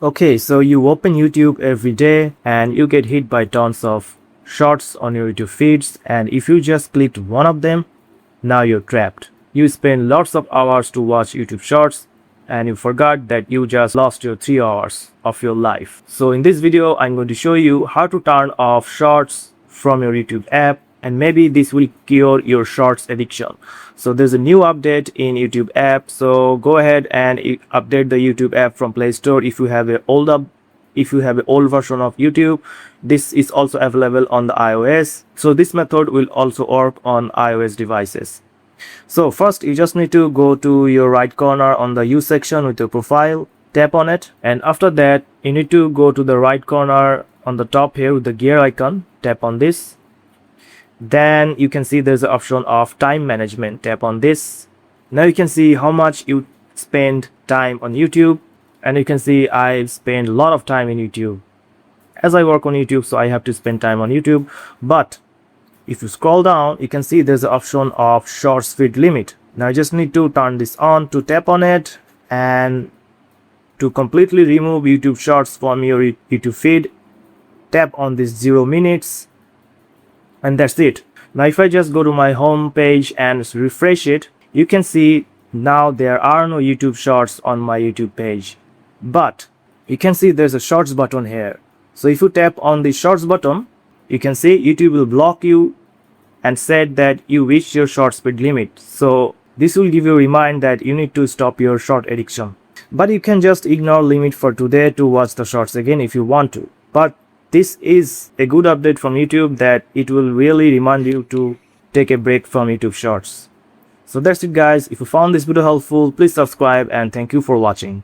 Okay, so you open YouTube every day and you get hit by tons of shorts on your YouTube feeds, and if you just clicked one of them, now you're trapped. You spend lots of hours to watch YouTube shorts and you forgot that you just lost your 3 hours of your life. So in this video, I'm going to show you how to turn off shorts from your YouTube app, and maybe this will cure your shorts addiction. So there's a new update in YouTube app, so go ahead and update the YouTube app from Play Store. If you have an old version of YouTube, this is also available on the iOS. So this method will also work on iOS devices. So first you just need to go to your right corner on the U section with your profile, tap on it, and after that you need to go to the right corner on the top here with the gear icon, tap on this. Then you can see there's an option of time management, tap on this. Now you can see how much you spend time on YouTube, and you can see I spend a lot of time in YouTube. As I work on YouTube, so I have to spend time on YouTube. But if you scroll down, you can see there's an option of shorts feed limit. Now you just need to turn this on, to tap on it, and to completely remove YouTube shorts from your YouTube feed, tap on this 0 minutes, and that's it. Now if I just go to my home page and refresh it, you can see now there are no YouTube shorts on my YouTube page. But you can see there's a shorts button here. So if you tap on the shorts button, you can see YouTube will block you and said that you reached your short speed limit. So this will give you a reminder that you need to stop your short addiction. But you can just ignore limit for today to watch the shorts again if you want to. But this is a good update from YouTube that it will really remind you to take a break from YouTube shorts. So that's it guys. If you found this video helpful, please subscribe and thank you for watching.